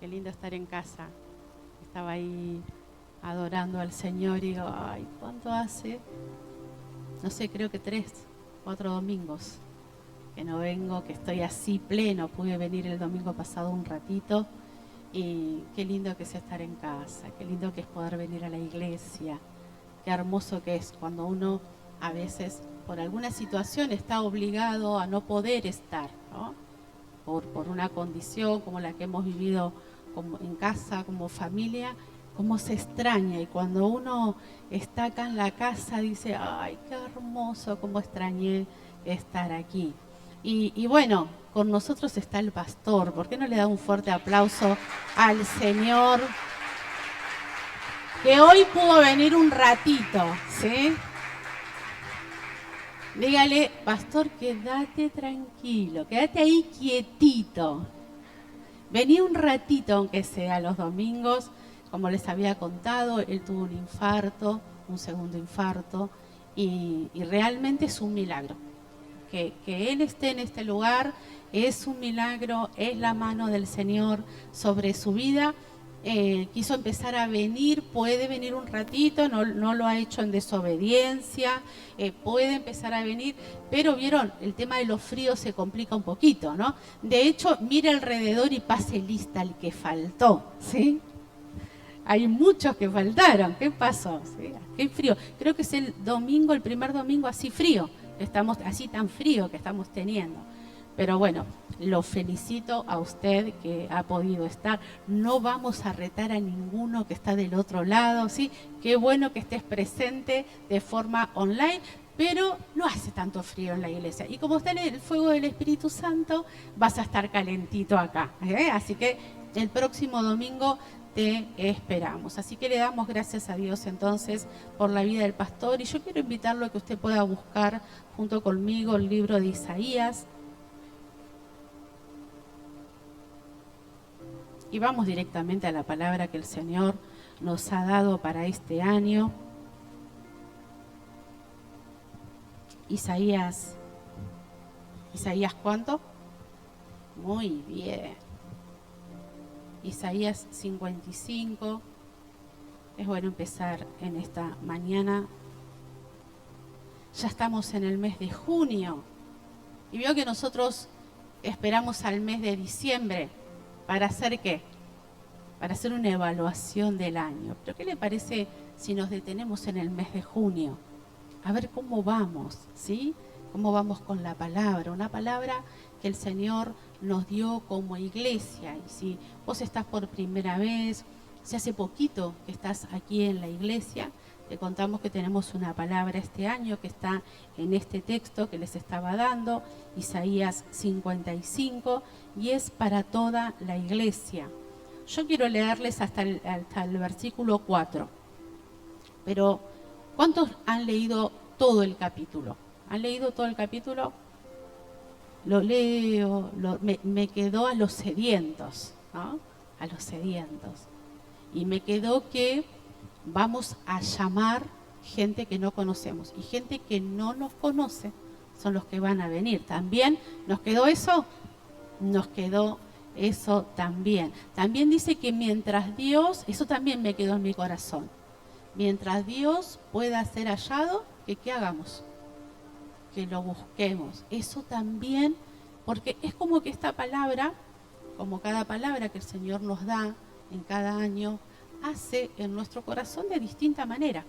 qué lindo estar en casa. Estaba ahí adorando al Señor y digo, ay, ¿cuánto hace? No sé, creo que 3, 4 domingos que no vengo, que estoy así pleno. Pude venir el domingo pasado un ratito y qué lindo que es estar en casa, qué lindo que es poder venir a la iglesia, qué hermoso que es cuando uno a veces por alguna situación está obligado a no poder estar, ¿no? Por una condición como la que hemos vivido como en casa, como familia, cómo se extraña. Y cuando uno está acá en la casa dice, ay, qué hermoso, cómo extrañé estar aquí. Y bueno, con nosotros está el pastor. ¿Por qué no le da un fuerte aplauso al Señor? Que hoy pudo venir un ratito, ¿sí? Dígale, pastor, quédate tranquilo, quédate ahí quietito. Vení un ratito, aunque sea los domingos. Como les había contado, él tuvo un infarto, un segundo infarto, y realmente es un milagro. Que él esté en este lugar es un milagro, es la mano del Señor sobre su vida. Quiso empezar a venir, puede venir un ratito, no lo ha hecho en desobediencia, puede empezar a venir, pero vieron, el tema de los fríos se complica un poquito, ¿no? De hecho, mire alrededor y pase lista el que faltó, ¿sí? Hay muchos que faltaron. ¿Qué pasó? ¿Sí? Qué frío. Creo que es el domingo, el primer domingo así frío. Estamos así tan frío que estamos teniendo. Pero bueno, lo felicito a usted que ha podido estar. No vamos a retar a ninguno que está del otro lado, ¿sí? Qué bueno que estés presente de forma online, pero no hace tanto frío en la iglesia. Y como está en el fuego del Espíritu Santo, vas a estar calentito acá, ¿eh? Así que el próximo domingo te esperamos. Así que le damos gracias a Dios entonces por la vida del pastor, y yo quiero invitarlo a que usted pueda buscar junto conmigo el libro de Isaías. Y vamos directamente a la palabra que el Señor nos ha dado para este año. Isaías, ¿cuánto? Muy bien. Isaías 55. Es bueno empezar en esta mañana. Ya estamos en el mes de junio. Y veo que nosotros esperamos al mes de diciembre. ¿Para hacer qué? Para hacer una evaluación del año. Pero ¿qué le parece si nos detenemos en el mes de junio? A ver cómo vamos, ¿sí? Cómo vamos con la palabra. Una palabra que el Señor nos dio como iglesia. Y si vos estás por primera vez, si hace poquito que estás aquí en la iglesia, te contamos que tenemos una palabra este año que está en este texto que les estaba dando, Isaías 55, y es para toda la iglesia. Yo quiero leerles hasta el versículo 4, pero ¿cuántos han leído todo el capítulo? ¿Han leído todo el capítulo? Lo leo, me quedó a los sedientos, ¿no? A los sedientos. Y me quedó que vamos a llamar gente que no conocemos, y gente que no nos conoce son los que van a venir. ¿También nos quedó eso? Nos quedó eso también. También dice que mientras Dios, eso también me quedó en mi corazón, mientras Dios pueda ser hallado, que ¿qué hagamos? Que lo busquemos. Eso también, porque es como que esta palabra, como cada palabra que el Señor nos da en cada año, hace en nuestro corazón de distinta manera.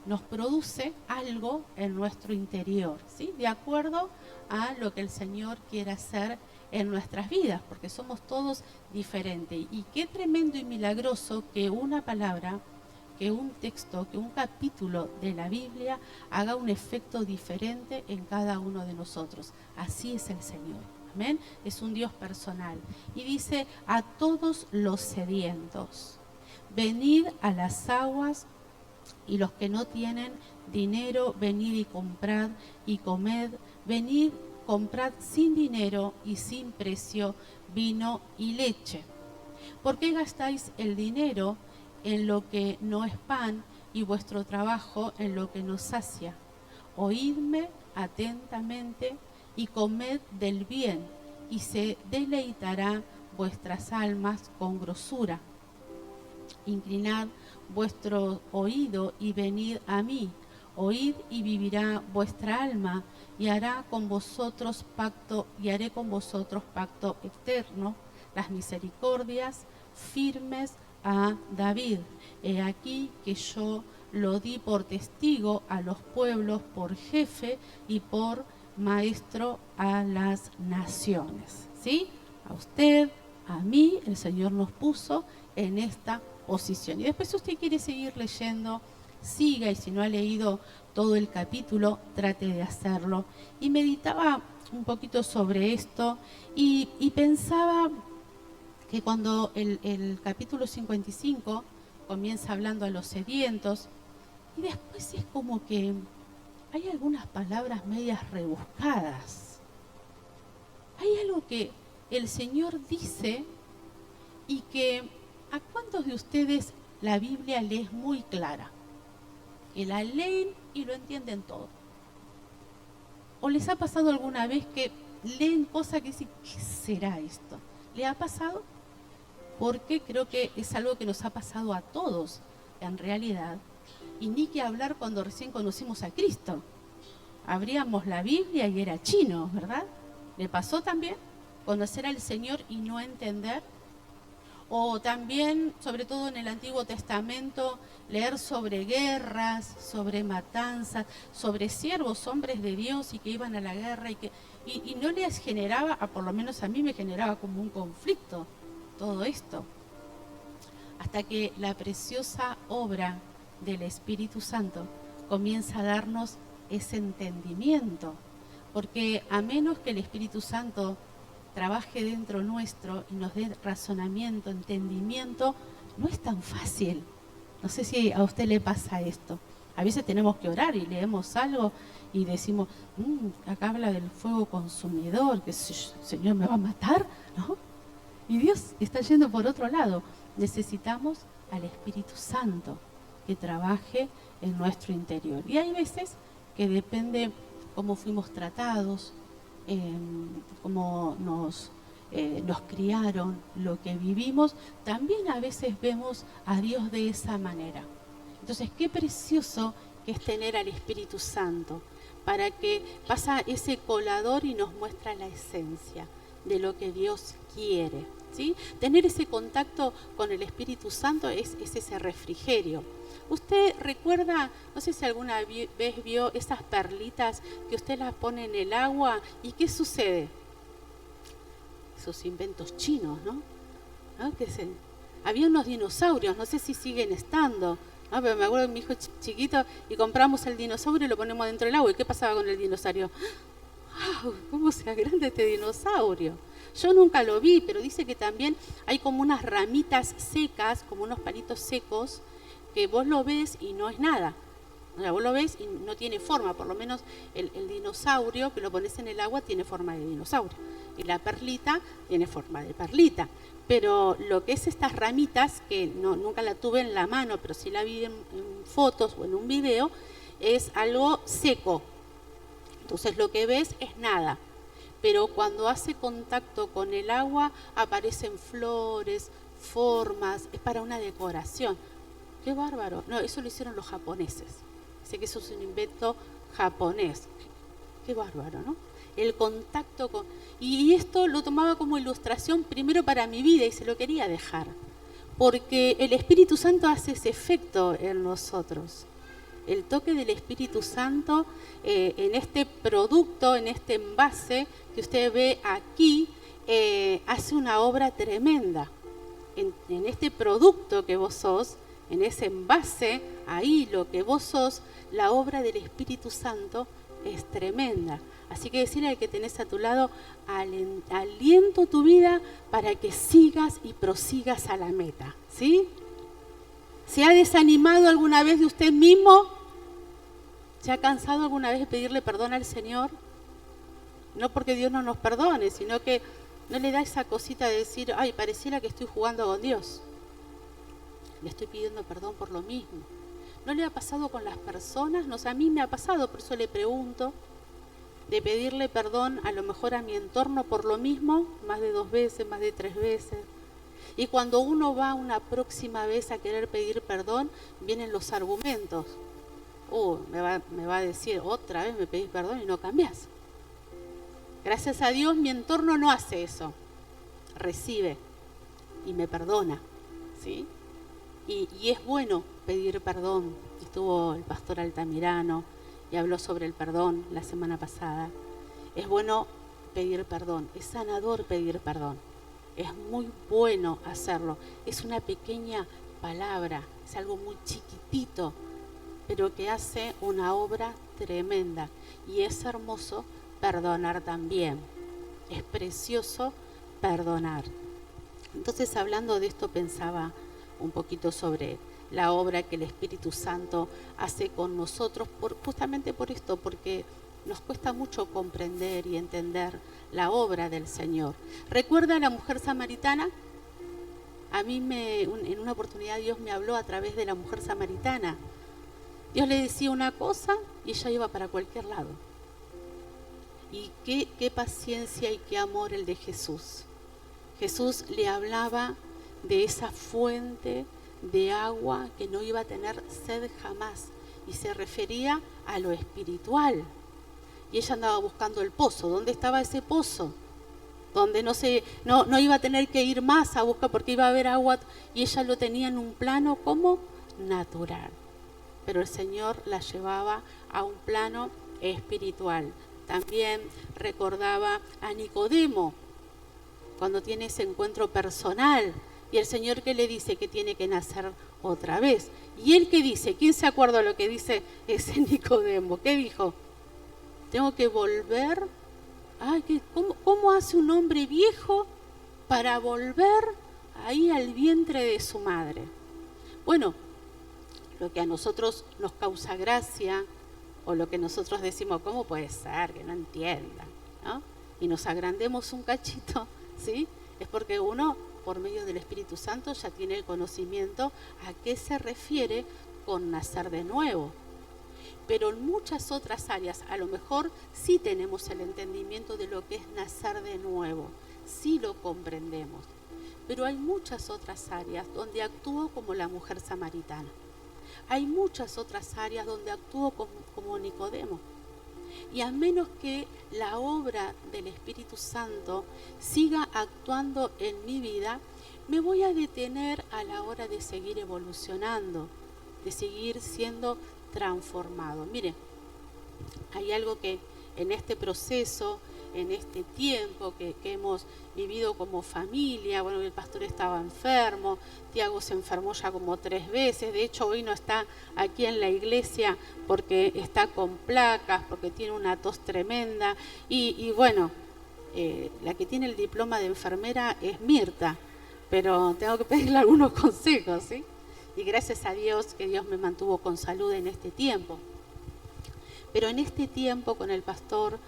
Nos produce algo en nuestro interior, ¿sí? De acuerdo a lo que el Señor quiere hacer en nuestras vidas, porque somos todos diferentes. Y qué tremendo y milagroso que una palabra, que un texto, que un capítulo de la Biblia haga un efecto diferente en cada uno de nosotros. Así es el Señor. Amén. Es un Dios personal. Y dice, a todos los sedientos, venid a las aguas, y los que no tienen dinero, venid y comprad y comed. Venid, comprad sin dinero y sin precio vino y leche. ¿Por qué gastáis el dinero en lo que no es pan y vuestro trabajo en lo que no sacia? Oídme atentamente y comed del bien, y se deleitará vuestras almas con grosura. Inclinad vuestro oído y venid a mí. Oíd y vivirá vuestra alma, y haré con vosotros pacto eterno, las misericordias firmes a David. He aquí que yo lo di por testigo a los pueblos, por jefe y por maestro a las naciones. ¿Sí? A usted, a mí, el Señor nos puso en esta posición. Y después, si usted quiere seguir leyendo, siga, y si no ha leído todo el capítulo, trate de hacerlo. Y meditaba un poquito sobre esto y pensaba que cuando el capítulo 55 comienza hablando a los sedientos, y después es como que hay algunas palabras medias rebuscadas. Hay algo que el Señor dice y que ¿a cuántos de ustedes la Biblia le es muy clara? Que la leen y lo entienden todo. ¿O les ha pasado alguna vez que leen cosas que dicen, ¿qué será esto? ¿Le ha pasado? Porque creo que es algo que nos ha pasado a todos, en realidad. Y ni que hablar cuando recién conocimos a Cristo. Abríamos la Biblia y era chino, ¿verdad? ¿Le pasó también conocer al Señor y no entender? O también, sobre todo en el Antiguo Testamento, leer sobre guerras, sobre matanzas, sobre siervos, hombres de Dios y que iban a la guerra y no les generaba, por lo menos a mí me generaba como un conflicto todo esto. Hasta que la preciosa obra del Espíritu Santo comienza a darnos ese entendimiento. Porque a menos que el Espíritu Santo trabaje dentro nuestro y nos dé razonamiento, entendimiento, no es tan fácil. No sé si a usted le pasa esto. A veces tenemos que orar y leemos algo y decimos, acá habla del fuego consumidor, que el Señor me va a matar, ¿no? Y Dios está yendo por otro lado. Necesitamos al Espíritu Santo que trabaje en nuestro interior. Y hay veces que depende cómo fuimos tratados, cómo nos criaron, lo que vivimos, también a veces vemos a Dios de esa manera. Entonces, qué precioso que es tener al Espíritu Santo, para que pasa ese colador y nos muestra la esencia de lo que Dios quiere, ¿sí? Tener ese contacto con el Espíritu Santo es ese refrigerio. Usted recuerda, no sé si alguna vez vio esas perlitas que usted las pone en el agua y ¿qué sucede? Esos inventos chinos, ¿no? Había unos dinosaurios, no sé si siguen estando, ¿no? Pero me acuerdo de mi hijo chiquito y compramos el dinosaurio y lo ponemos dentro del agua. ¿Y qué pasaba con el dinosaurio? ¡Wow! ¿Cómo se agranda este dinosaurio? Yo nunca lo vi, pero dice que también hay como unas ramitas secas, como unos palitos secos, que vos lo ves y no es nada. O sea, vos lo ves y no tiene forma, por lo menos el dinosaurio que lo pones en el agua tiene forma de dinosaurio. Y la perlita tiene forma de perlita. Pero lo que es estas ramitas, que nunca la tuve en la mano, pero sí la vi en fotos o en un video, es algo seco. Entonces lo que ves es nada. Pero cuando hace contacto con el agua aparecen flores, formas, es para una decoración. ¡Qué bárbaro! No, eso lo hicieron los japoneses. Sé que eso es un invento japonés. ¡Qué bárbaro!, ¿no? El contacto con... Y esto lo tomaba como ilustración primero para mi vida y se lo quería dejar. Porque el Espíritu Santo hace ese efecto en nosotros. El toque del Espíritu Santo en este producto, en este envase que usted ve aquí, hace una obra tremenda. En este producto que vos sos, en ese envase, ahí lo que vos sos, la obra del Espíritu Santo es tremenda. Así que decirle al que tenés a tu lado, aliento tu vida para que sigas y prosigas a la meta, ¿sí? ¿Se ha desanimado alguna vez de usted mismo? ¿Se ha cansado alguna vez de pedirle perdón al Señor? No porque Dios no nos perdone, sino que no le da esa cosita de decir, ay, pareciera que estoy jugando con Dios. Le estoy pidiendo perdón por lo mismo. ¿No le ha pasado con las personas? No sé, a mí me ha pasado, por eso le pregunto. de pedirle perdón a lo mejor a mi entorno por lo mismo, más de 2 veces, más de 3 veces. Y cuando uno va una próxima vez a querer pedir perdón, vienen los argumentos. Me va a decir, otra vez me pedís perdón y no cambiás. Gracias a Dios mi entorno no hace eso. Recibe y me perdona, ¿sí? Y es bueno pedir perdón. Estuvo el pastor Altamirano y habló sobre el perdón la semana pasada. Es bueno pedir perdón, es sanador pedir perdón. Es muy bueno hacerlo. Es una pequeña palabra, es algo muy chiquitito, pero que hace una obra tremenda. Y es hermoso perdonar también. Es precioso perdonar. Entonces, hablando de esto, pensaba un poquito sobre la obra que el Espíritu Santo hace con nosotros, justamente por esto, porque nos cuesta mucho comprender y entender la obra del Señor. ¿Recuerda a la mujer samaritana? A mí en una oportunidad Dios me habló a través de la mujer samaritana. Dios le decía una cosa y ella iba para cualquier lado. Y qué paciencia y qué amor el de Jesús. Jesús le hablaba de esa fuente de agua que no iba a tener sed jamás, y se refería a lo espiritual. Y ella andaba buscando el pozo. ¿Dónde estaba ese pozo? Donde no iba a tener que ir más a buscar, porque iba a haber agua, y ella lo tenía en un plano como natural. Pero el Señor la llevaba a un plano espiritual. También recordaba a Nicodemo, cuando tiene ese encuentro personal, y el Señor que le dice que tiene que nacer otra vez. Y él que dice, ¿quién se acuerda lo que dice ese Nicodemo? ¿Qué dijo? Tengo que volver. ¿Cómo hace un hombre viejo para volver ahí al vientre de su madre? Bueno, lo que a nosotros nos causa gracia, o lo que nosotros decimos, ¿cómo puede ser que no entienda? ¿No? Y nos agrandemos un cachito, ¿sí? Es porque uno, por medio del Espíritu Santo, ya tiene el conocimiento a qué se refiere con nacer de nuevo. Pero en muchas otras áreas, a lo mejor sí tenemos el entendimiento de lo que es nacer de nuevo, sí lo comprendemos. Pero hay muchas otras áreas donde actúo como la mujer samaritana. Hay muchas otras áreas donde actúo como Nicodemo. Y a menos que la obra del Espíritu Santo siga actuando en mi vida, me voy a detener a la hora de seguir evolucionando, de seguir siendo transformado. Mire, hay algo que en este proceso, en este tiempo que hemos vivido como familia, bueno, el pastor estaba enfermo, Tiago se enfermó ya como 3 veces, de hecho hoy no está aquí en la iglesia porque está con placas, porque tiene una tos tremenda, y bueno, la que tiene el diploma de enfermera es Mirta, pero tengo que pedirle algunos consejos, ¿sí? Y gracias a Dios que Dios me mantuvo con salud en este tiempo. Pero en este tiempo con el pastor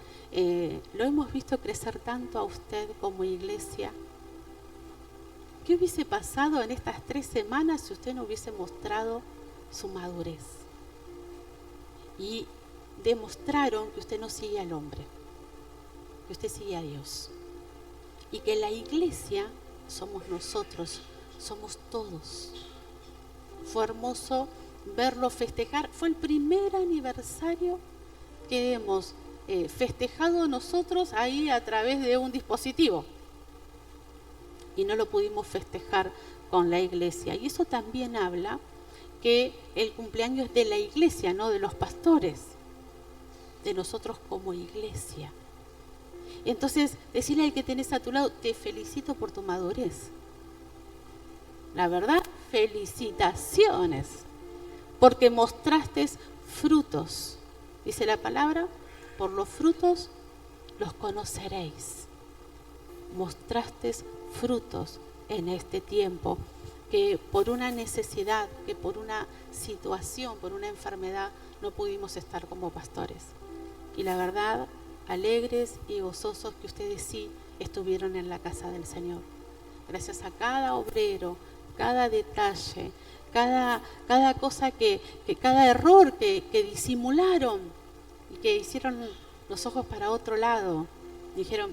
lo hemos visto crecer tanto a usted como iglesia. ¿Qué hubiese pasado en estas 3 semanas si usted no hubiese mostrado su madurez? Y demostraron que usted no sigue al hombre, que usted sigue a Dios. Y que la iglesia somos nosotros, somos todos. Fue hermoso verlo festejar. Fue el primer aniversario que hemos festejado nosotros ahí a través de un dispositivo. Y no lo pudimos festejar con la iglesia. Y eso también habla que el cumpleaños es de la iglesia, no de los pastores, de nosotros como iglesia. Entonces, decirle al que tenés a tu lado, te felicito por tu madurez. La verdad, felicitaciones, porque mostraste frutos. Dice la palabra, por los frutos los conoceréis. Mostraste frutos en este tiempo, que por una necesidad, que por una situación, por una enfermedad, no pudimos estar como pastores. Y la verdad, alegres y gozosos que ustedes sí estuvieron en la casa del Señor. Gracias a cada obrero, cada detalle, cada cosa cada error que disimularon y que hicieron los ojos para otro lado. Dijeron,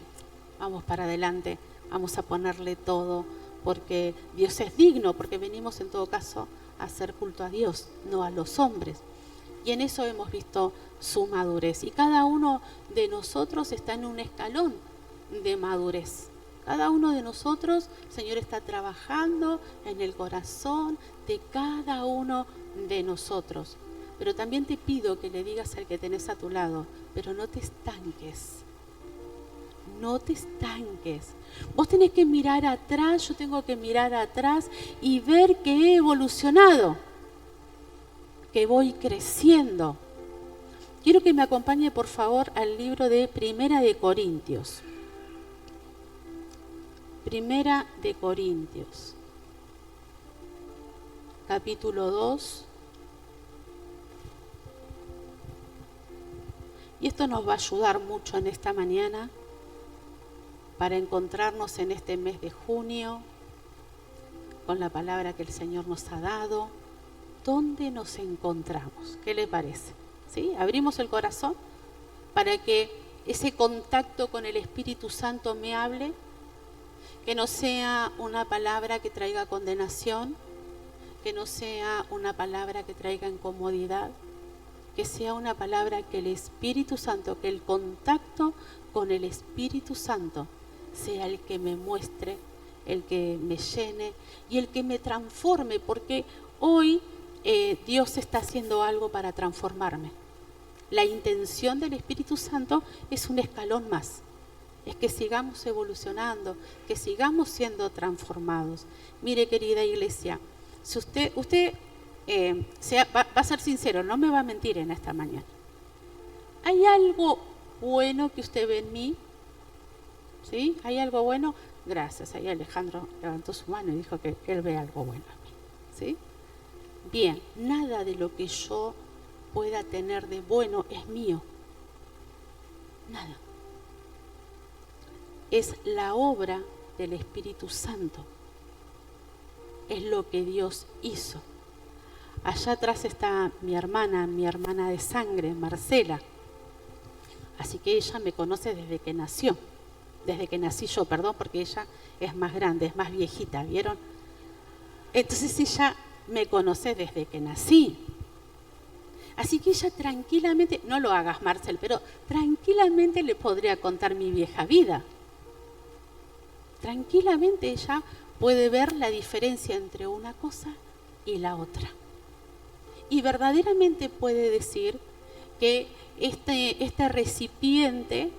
vamos para adelante, vamos a ponerle todo, porque Dios es digno, porque venimos en todo caso a hacer culto a Dios, no a los hombres. Y en eso hemos visto su madurez. Y cada uno de nosotros está en un escalón de madurez. Cada uno de nosotros, el Señor está trabajando en el corazón de cada uno de nosotros. Pero también te pido que le digas al que tenés a tu lado, pero no te estanques. No te estanques. Vos tenés que mirar atrás, yo tengo que mirar atrás y ver que he evolucionado, que voy creciendo. Quiero que me acompañe por favor al libro de Primera de Corintios. Primera de Corintios, capítulo 2. Y esto nos va a ayudar mucho en esta mañana para encontrarnos en este mes de junio con la palabra que el Señor nos ha dado. ¿Dónde nos encontramos? ¿Qué le parece? ¿Sí? Abrimos el corazón para que ese contacto con el Espíritu Santo me hable, que no sea una palabra que traiga condenación, que no sea una palabra que traiga incomodidad, que sea una palabra que el Espíritu Santo, que el contacto con el Espíritu Santo sea el que me muestre, el que me llene y el que me transforme, porque hoy Dios está haciendo algo para transformarme. La intención del Espíritu Santo es un escalón más, es que sigamos evolucionando, que sigamos siendo transformados. Mire, querida iglesia, si usted va a ser sincero, no me va a mentir en esta mañana. ¿Hay algo bueno que usted ve en mí? ¿Sí? ¿Hay algo bueno? Gracias. Ahí Alejandro levantó su mano y dijo que él ve algo bueno en mí. ¿Sí? Bien, nada de lo que yo pueda tener de bueno es mío. Nada. Es la obra del Espíritu Santo. Es lo que Dios hizo. Allá atrás está mi hermana de sangre, Marcela. Así que ella me conoce desde que nació. Desde que nací yo, perdón, porque ella es más grande, es más viejita, ¿vieron? Entonces ella me conoce desde que nací. Así que ella tranquilamente, no lo hagas, Marcel, pero tranquilamente le podría contar mi vieja vida. Tranquilamente ella puede ver la diferencia entre una cosa y la otra. Y verdaderamente puede decir que este recipiente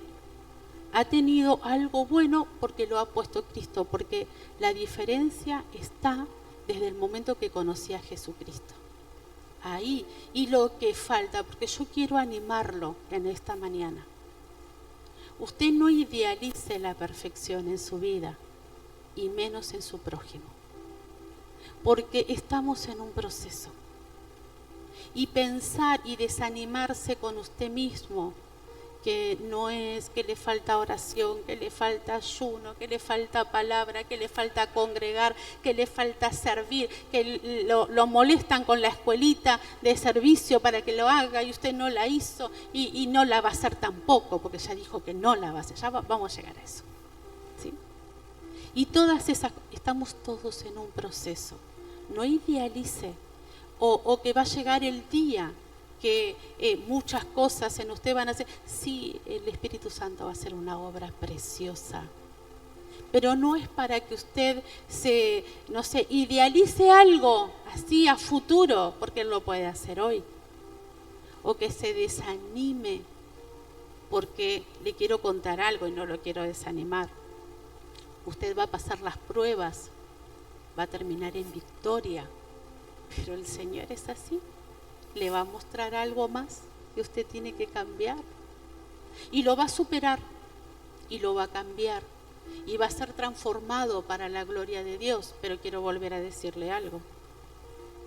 ha tenido algo bueno porque lo ha puesto Cristo, porque la diferencia está desde el momento que conocí a Jesucristo. Ahí, y lo que falta, porque yo quiero animarlo en esta mañana. Usted no idealice la perfección en su vida, y menos en su prójimo, porque estamos en un proceso. Y pensar y desanimarse con usted mismo, que no es, que le falta oración, que le falta ayuno, que le falta palabra, que le falta congregar, que le falta servir, que lo molestan con la escuelita de servicio para que lo haga y usted no la hizo y no la va a hacer tampoco, porque ya dijo que no la va a hacer. Ya vamos a llegar a eso, ¿sí? Y todas esas, estamos todos en un proceso. No idealice o que va a llegar el día que muchas cosas en usted van a hacer. Sí, el Espíritu Santo va a hacer una obra preciosa, pero no es para que usted idealice algo así a futuro, porque Él lo puede hacer hoy, o que se desanime, porque le quiero contar algo y no lo quiero desanimar. Usted va a pasar las pruebas, va a terminar en victoria, pero el Señor es así. Le va a mostrar algo más que usted tiene que cambiar. Y lo va a superar, y lo va a cambiar, y va a ser transformado para la gloria de Dios. Pero quiero volver a decirle algo,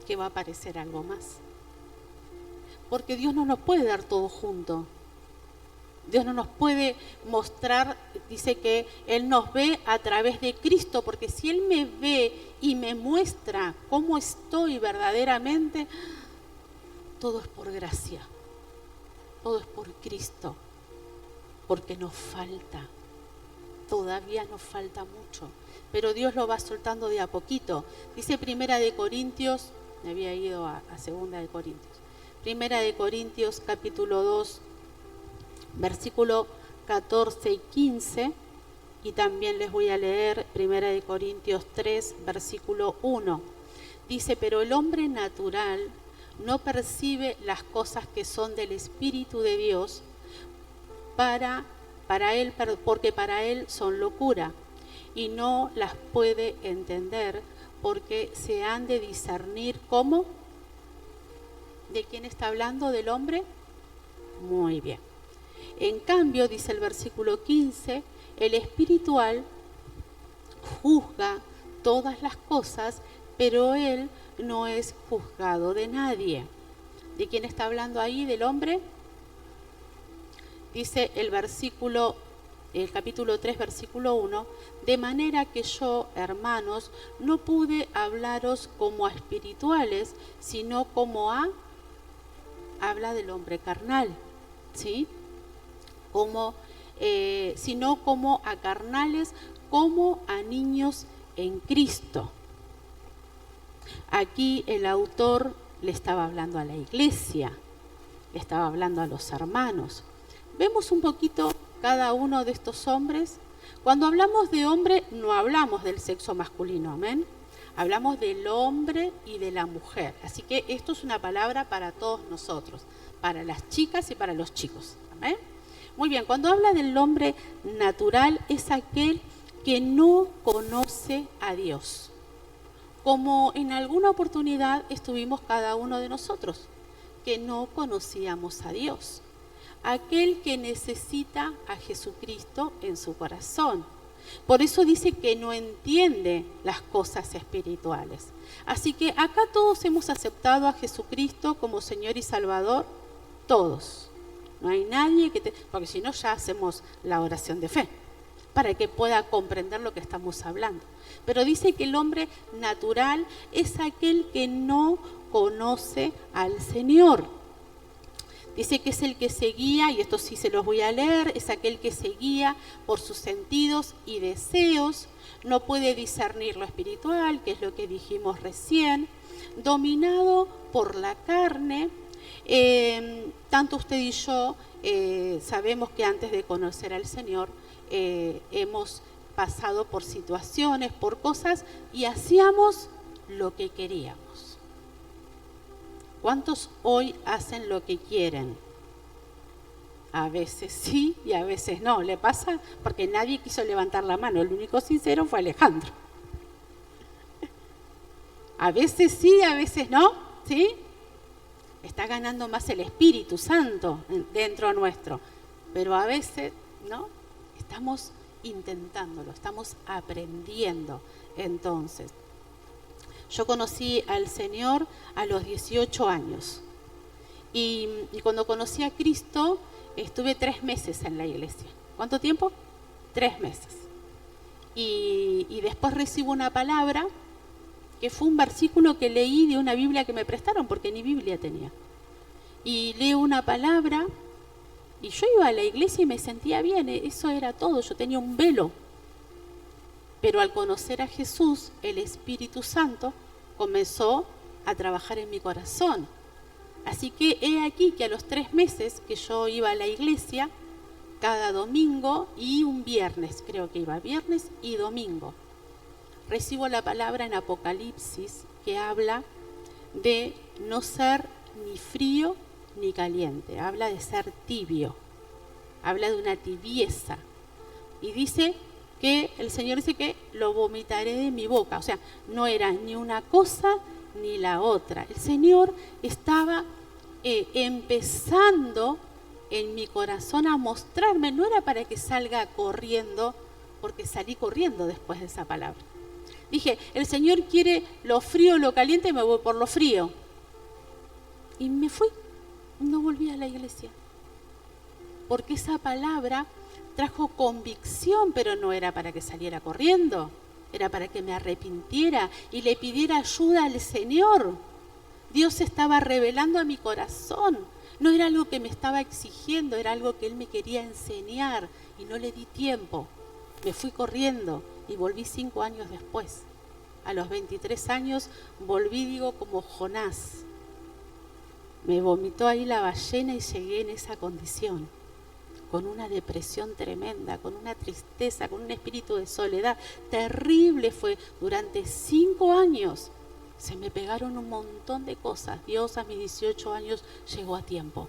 que va a aparecer algo más. Porque Dios no nos puede dar todo junto. Dios no nos puede mostrar, dice que Él nos ve a través de Cristo, porque si Él me ve y me muestra cómo estoy verdaderamente, todo es por gracia, todo es por Cristo. porque nos falta, todavía nos falta mucho, pero Dios lo va soltando de a poquito. Dice Primera de Corintios, me había ido a Segunda de Corintios, Primera de Corintios capítulo 2, versículo 14 y 15, y también les voy a leer Primera de Corintios 3, versículo 1. Dice, pero el hombre natural no percibe las cosas que son del Espíritu de Dios porque para él son locura, y no las puede entender porque se han de discernir ¿cómo? ¿De quién está hablando? ¿Del hombre? Muy bien. En cambio, dice el versículo 15, el espiritual juzga todas las cosas, pero él no es juzgado de nadie. ¿De quién está hablando ahí? ¿Del hombre? Dice el capítulo 3, versículo 1, de manera que yo, hermanos, no pude hablaros como a espirituales, sino como habla del hombre carnal, ¿sí? Sino como a carnales, como a niños en Cristo. Aquí el autor le estaba hablando a la iglesia, le estaba hablando a los hermanos. Vemos un poquito cada uno de estos hombres. Cuando hablamos de hombre, no hablamos del sexo masculino, amén. Hablamos del hombre y de la mujer. Así que esto es una palabra para todos nosotros, para las chicas y para los chicos, amén. Muy bien, cuando habla del hombre natural, es aquel que no conoce a Dios, como en alguna oportunidad estuvimos cada uno de nosotros, que no conocíamos a Dios. Aquel que necesita a Jesucristo en su corazón. Por eso dice que no entiende las cosas espirituales. Así que acá todos hemos aceptado a Jesucristo como Señor y Salvador, todos. No hay nadie porque si no ya hacemos la oración de fe, para que pueda comprender lo que estamos hablando. Pero dice que el hombre natural es aquel que no conoce al Señor. Dice que es el que se guía, y esto sí se los voy a leer, es aquel que se guía por sus sentidos y deseos, no puede discernir lo espiritual, que es lo que dijimos recién, dominado por la carne. Tanto usted y yo sabemos que antes de conocer al Señor hemos pasado por situaciones, por cosas, y hacíamos lo que queríamos. ¿Cuántos hoy hacen lo que quieren? A veces sí y a veces no. ¿Le pasa? Porque nadie quiso levantar la mano. El único sincero fue Alejandro. A veces sí, a veces no. ¿Sí? Está ganando más el Espíritu Santo dentro nuestro. Pero a veces, ¿no? Estamos intentándolo, estamos aprendiendo. Entonces, yo conocí al Señor a los 18 años y cuando conocí a Cristo estuve 3 meses en la iglesia. ¿Cuánto tiempo? 3 meses. Y después recibo una palabra que fue un versículo que leí de una Biblia que me prestaron porque ni Biblia tenía. Y leo una palabra y yo iba a la iglesia y me sentía bien, eso era todo, yo tenía un velo. Pero al conocer a Jesús, el Espíritu Santo comenzó a trabajar en mi corazón. Así que he aquí que a los 3 meses que yo iba a la iglesia, cada domingo y un viernes, creo que iba viernes y domingo, recibo la palabra en Apocalipsis que habla de no ser ni frío ni caliente, habla de ser tibio, habla de una tibieza. Y dice que el Señor dice que lo vomitaré de mi boca. O sea, no era ni una cosa ni la otra. El Señor estaba empezando en mi corazón a mostrarme, no era para que salga corriendo, porque salí corriendo después de esa palabra. Dije, el Señor quiere lo frío, lo caliente, me voy por lo frío. Y me fui, no volví a la iglesia. Porque esa palabra trajo convicción, pero no era para que saliera corriendo, era para que me arrepintiera y le pidiera ayuda al Señor. Dios estaba revelando a mi corazón, No era algo que me estaba exigiendo, era algo que Él me quería enseñar y no le di tiempo. Me fui corriendo y volví 5 años después. A los 23 años volví, digo, como Jonás. Me vomitó ahí la ballena y llegué en esa condición, con una depresión tremenda, con una tristeza, con un espíritu de soledad terrible. Fue durante 5 años. Se me pegaron un montón de cosas. Dios a mis 18 años llegó a tiempo,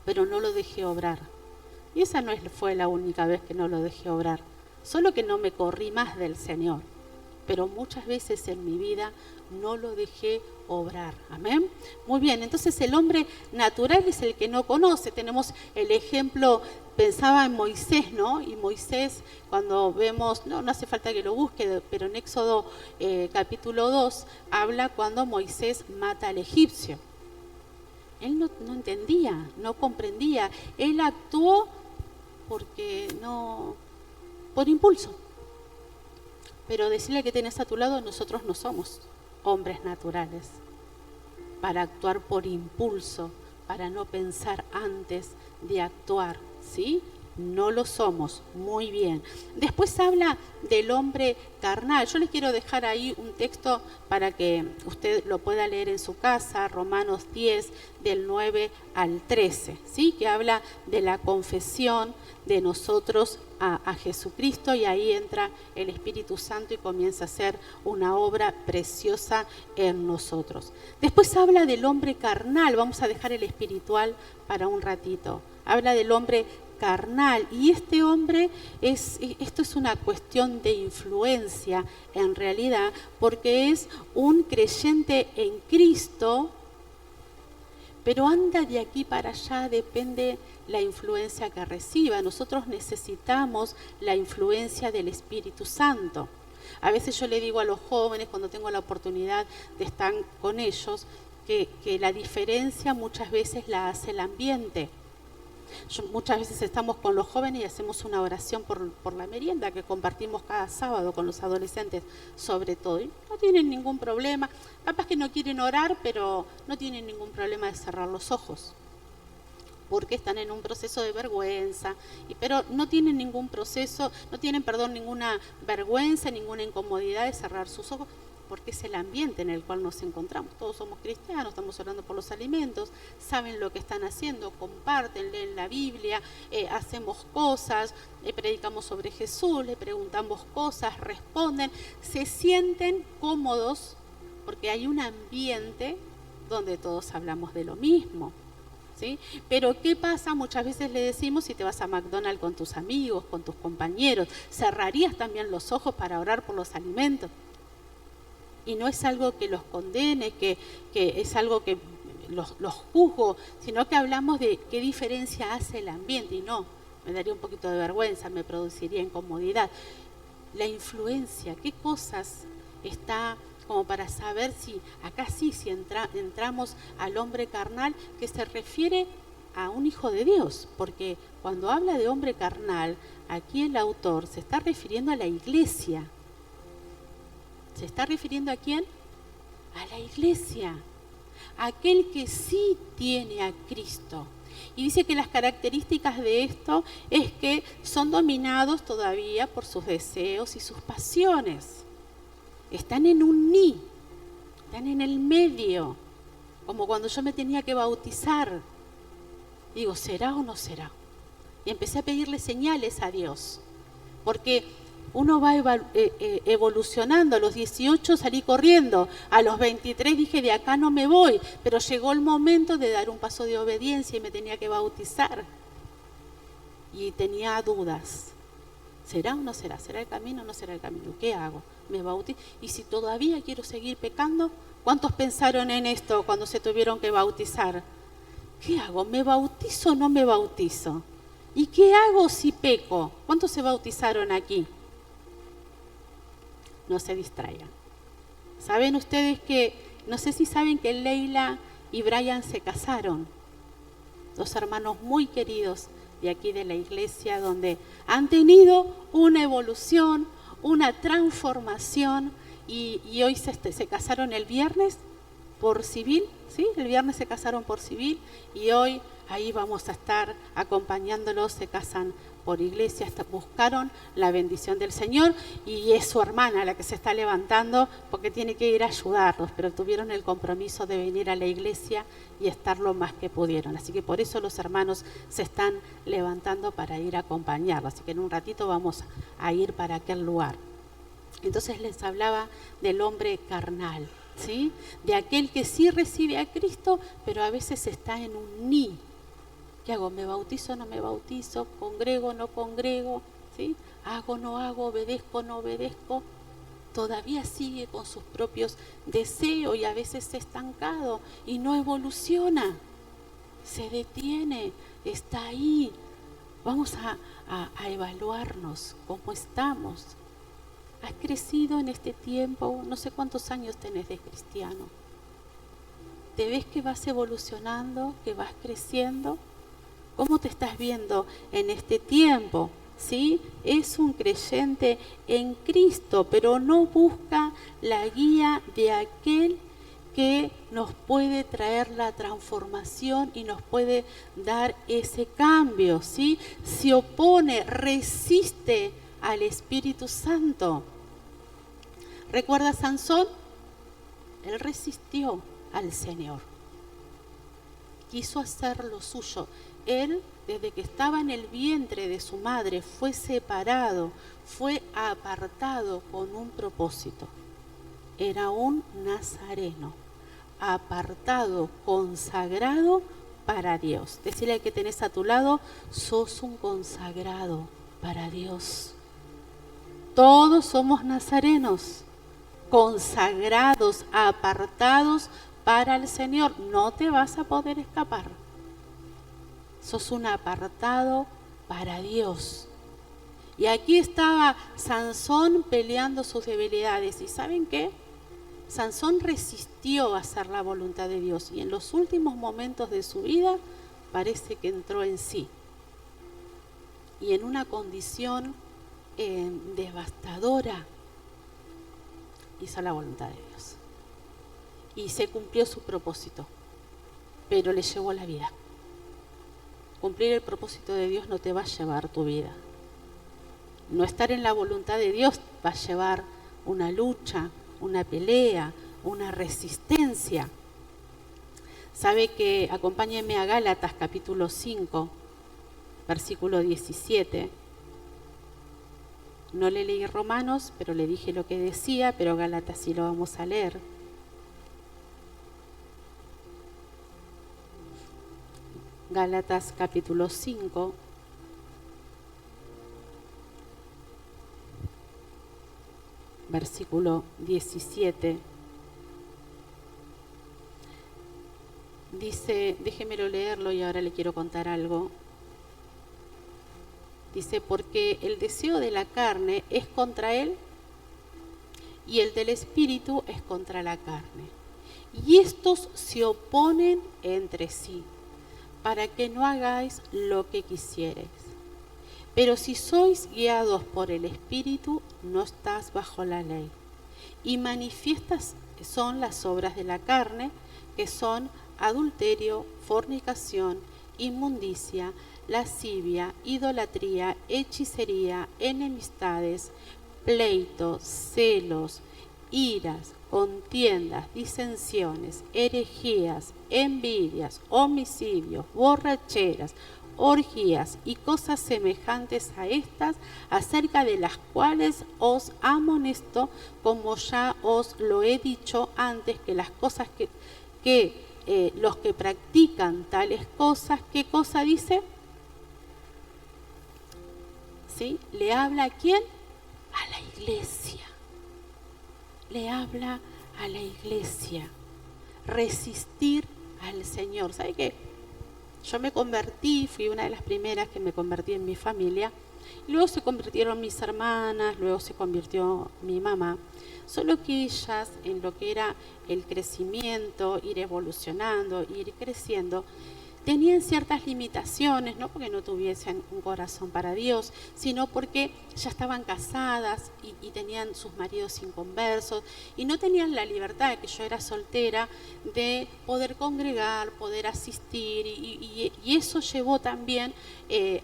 pero no lo dejé obrar. Y esa no fue la única vez que no lo dejé obrar, solo que no me corrí más del Señor. Pero muchas veces en mi vida no lo dejé obrar. Amén. Muy bien, entonces el hombre natural es el que no conoce. Tenemos el ejemplo, pensaba en Moisés, ¿no? Y Moisés, cuando vemos, no hace falta que lo busque, pero en Éxodo capítulo 2 habla cuando Moisés mata al egipcio. Él no entendía, no comprendía. Él actuó por impulso. Pero decirle que tenés a tu lado, nosotros no somos hombres naturales para actuar por impulso, para no pensar antes de actuar, ¿sí? No lo somos. Muy bien. Después habla del hombre carnal. Yo les quiero dejar ahí un texto para que usted lo pueda leer en su casa, Romanos 10, del 9 al 13, ¿sí? Que habla de la confesión de nosotros a Jesucristo, y ahí entra el Espíritu Santo y comienza a hacer una obra preciosa en nosotros. Después habla del hombre carnal. Vamos a dejar el espiritual para un ratito. Habla del hombre carnal, y este hombre esto es una cuestión de influencia en realidad, porque es un creyente en Cristo, pero anda de aquí para allá, depende la influencia que reciba. Nosotros necesitamos la influencia del Espíritu Santo. A veces yo le digo a los jóvenes, cuando tengo la oportunidad de estar con ellos, que la diferencia muchas veces la hace el ambiente. Muchas veces estamos con los jóvenes y hacemos una oración por la merienda que compartimos cada sábado con los adolescentes, sobre todo. Y no tienen ningún problema. Capaz que no quieren orar, pero no tienen ningún problema de cerrar los ojos, porque están en un proceso de vergüenza, pero no tienen ninguna vergüenza, ninguna incomodidad de cerrar sus ojos, porque es el ambiente en el cual nos encontramos. Todos somos cristianos, estamos orando por los alimentos, saben lo que están haciendo, comparten, leen la Biblia, hacemos cosas, predicamos sobre Jesús, le preguntamos cosas, responden, se sienten cómodos porque hay un ambiente donde todos hablamos de lo mismo. ¿Sí? Pero ¿qué pasa? Muchas veces le decimos, si te vas a McDonald's con tus amigos, con tus compañeros, ¿cerrarías también los ojos para orar por los alimentos? Y no es algo que los condene, que es algo que los juzgo, sino que hablamos de qué diferencia hace el ambiente. Y no, me daría un poquito de vergüenza, me produciría incomodidad. La influencia, ¿qué cosas está como para saber si acá sí, si entramos al hombre carnal, que se refiere a un hijo de Dios? Porque cuando habla de hombre carnal, aquí el autor se está refiriendo a la iglesia. ¿Se está refiriendo a quién? A la iglesia, aquel que sí tiene a Cristo. Y dice que las características de esto es que son dominados todavía por sus deseos y sus pasiones. Están en un ni, están en el medio, como cuando yo me tenía que bautizar. Digo, ¿será o no será? Y empecé a pedirle señales a Dios, porque uno va evolucionando. A los 18 salí corriendo, a los 23 dije, de acá no me voy, pero llegó el momento de dar un paso de obediencia y me tenía que bautizar. Y tenía dudas. ¿Será o no será? ¿Será el camino o no será el camino? ¿Qué hago? ¿Me bautizo? Y si todavía quiero seguir pecando, ¿cuántos pensaron en esto cuando se tuvieron que bautizar? ¿Qué hago? ¿Me bautizo o no me bautizo? ¿Y qué hago si peco? ¿Cuántos se bautizaron aquí? No se distraigan. ¿Saben ustedes que, no sé si saben que Leila y Brian se casaron? Dos hermanos muy queridos de aquí de la iglesia, donde han tenido una evolución, una transformación, y hoy se casaron el viernes por civil, ¿sí? El viernes se casaron por civil y hoy ahí vamos a estar acompañándolos, se casan por iglesia, buscaron la bendición del Señor y es su hermana la que se está levantando porque tiene que ir a ayudarlos, pero tuvieron el compromiso de venir a la iglesia y estar lo más que pudieron. Así que por eso los hermanos se están levantando para ir a acompañarlos. Así que en un ratito vamos a ir para aquel lugar. Entonces les hablaba del hombre carnal, ¿sí? De aquel que sí recibe a Cristo, pero a veces está en un ni. ¿Qué hago? ¿Me bautizo o no me bautizo? ¿Congrego o no congrego? ¿Sí? ¿Hago o no hago? ¿Obedezco o no obedezco? Todavía sigue con sus propios deseos y a veces estancado y no evoluciona. Se detiene, está ahí. Vamos a evaluarnos cómo estamos. ¿Has crecido en este tiempo? No sé cuántos años tenés de cristiano. ¿Te ves que vas evolucionando, que vas creciendo? ¿Cómo te estás viendo en este tiempo? ¿Sí? Es un creyente en Cristo, pero no busca la guía de aquel que nos puede traer la transformación y nos puede dar ese cambio, ¿sí? Se opone, resiste al Espíritu Santo. ¿Recuerda Sansón? Él resistió al Señor. Quiso hacer lo suyo. Él, desde que estaba en el vientre de su madre, fue separado, fue apartado con un propósito. Era un nazareno, apartado, consagrado para Dios. Decirle al que tenés a tu lado, sos un consagrado para Dios. Todos somos nazarenos, consagrados, apartados para el Señor. No te vas a poder escapar. Sos un apartado para Dios. Y aquí estaba Sansón peleando sus debilidades. ¿Y saben qué? Sansón resistió a hacer la voluntad de Dios. Y en los últimos momentos de su vida parece que entró en sí. Y en una condición devastadora hizo la voluntad de Dios. Y se cumplió su propósito. Pero le llevó la vida. Cumplir el propósito de Dios no te va a llevar tu vida. No estar en la voluntad de Dios va a llevar una lucha, una pelea, una resistencia. Sabe que, acompáñenme a Gálatas capítulo 5, versículo 17. No le leí Romanos, pero le dije lo que decía, pero Gálatas sí lo vamos a leer. Gálatas capítulo 5, versículo 17. Dice, déjemelo leerlo y ahora le quiero contar algo. Dice, porque el deseo de la carne es contra él y el del espíritu es contra la carne. Y estos se oponen entre sí, para que no hagáis lo que quisierais. Pero si sois guiados por el Espíritu, no estás bajo la ley. Y manifiestas son las obras de la carne, que son adulterio, fornicación, inmundicia, lascivia, idolatría, hechicería, enemistades, pleitos, celos, iras, contiendas, disensiones, herejías, envidias, homicidios, borracheras, orgías y cosas semejantes a estas, acerca de las cuales os amonesto, como ya os lo he dicho antes, que las cosas que los que practican tales cosas, ¿qué cosa dice? ¿Sí? ¿Le habla a quién? A la iglesia. Le habla a la iglesia. Resistir al Señor. ¿Sabe qué? Yo me convertí, fui una de las primeras que me convertí en mi familia. Y luego se convirtieron mis hermanas, luego se convirtió mi mamá. Solo que ellas, en lo que era el crecimiento, ir evolucionando, ir creciendo, tenían ciertas limitaciones, no porque no tuviesen un corazón para Dios, sino porque ya estaban casadas y tenían sus maridos inconversos y no tenían la libertad, de que yo era soltera, de poder congregar, poder asistir y eso llevó también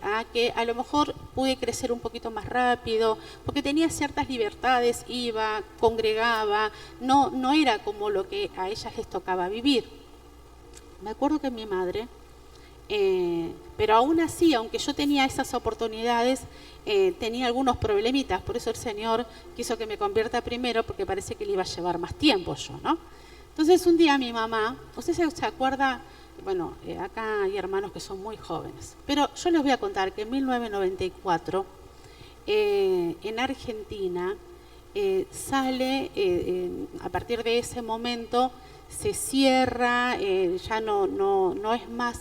a que a lo mejor pude crecer un poquito más rápido, porque tenía ciertas libertades, iba, congregaba, no era como lo que a ellas les tocaba vivir. Me acuerdo que mi madre, pero aún así, aunque yo tenía esas oportunidades, tenía algunos problemitas, por eso el Señor quiso que me convierta primero, porque parece que le iba a llevar más tiempo yo, ¿no? Entonces un día mi mamá, ¿usted se acuerda? Bueno, acá hay hermanos que son muy jóvenes, pero yo les voy a contar que en 1994, en Argentina, sale, a partir de ese momento, se cierra, ya no es más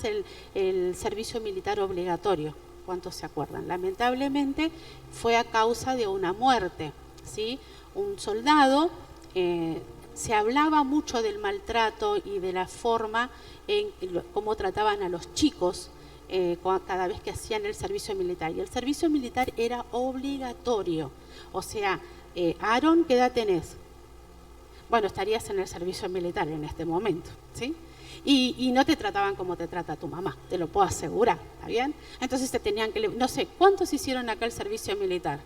el servicio militar obligatorio. ¿Cuántos se acuerdan? Lamentablemente fue a causa de una muerte, ¿sí? Un soldado, se hablaba mucho del maltrato y de la forma en cómo trataban a los chicos cada vez que hacían el servicio militar. Y el servicio militar era obligatorio. O sea, Aaron, ¿qué edad tenés? Bueno, estarías en el servicio militar en este momento, ¿sí? Y no te trataban como te trata tu mamá, te lo puedo asegurar, ¿está bien? Entonces te tenían que... No sé, ¿cuántos hicieron acá el servicio militar?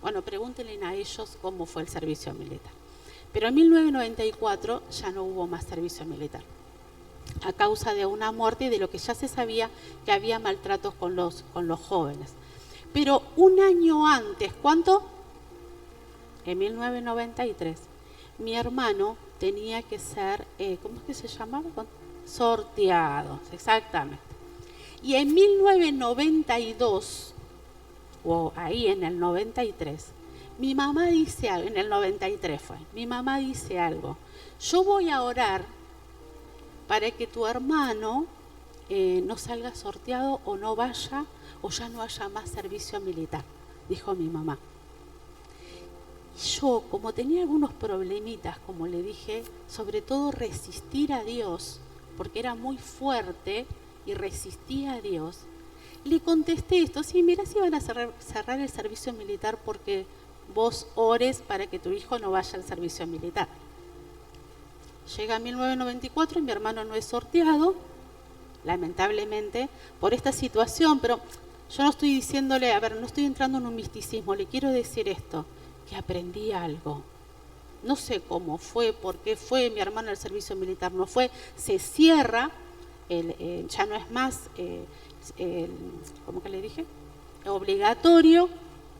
Bueno, pregúntenle a ellos cómo fue el servicio militar. Pero en 1994 ya no hubo más servicio militar, a causa de una muerte y de lo que ya se sabía, que había maltratos con los jóvenes. Pero un año antes, ¿cuánto? En 1993. Mi hermano tenía que ser, ¿cómo es que se llamaba? Sorteado, exactamente. Y en 1992, o ahí en el 93, mi mamá dice algo, en el 93 fue, mi mamá dice algo: yo voy a orar para que tu hermano no salga sorteado o no vaya, o ya no haya más servicio militar, dijo mi mamá. Yo, como tenía algunos problemitas, como le dije, sobre todo resistir a Dios, porque era muy fuerte y resistía a Dios, le contesté esto: sí, mira, si van a cerrar el servicio militar porque vos ores para que tu hijo no vaya al servicio militar. Llega 1994 y mi hermano no es sorteado, lamentablemente, por esta situación, pero yo no estoy diciéndole, a ver, no estoy entrando en un misticismo, le quiero decir esto: que aprendí algo. No sé cómo fue, por qué fue, mi hermano al servicio militar no fue, se cierra, ya no es más, ¿cómo que le dije? Obligatorio.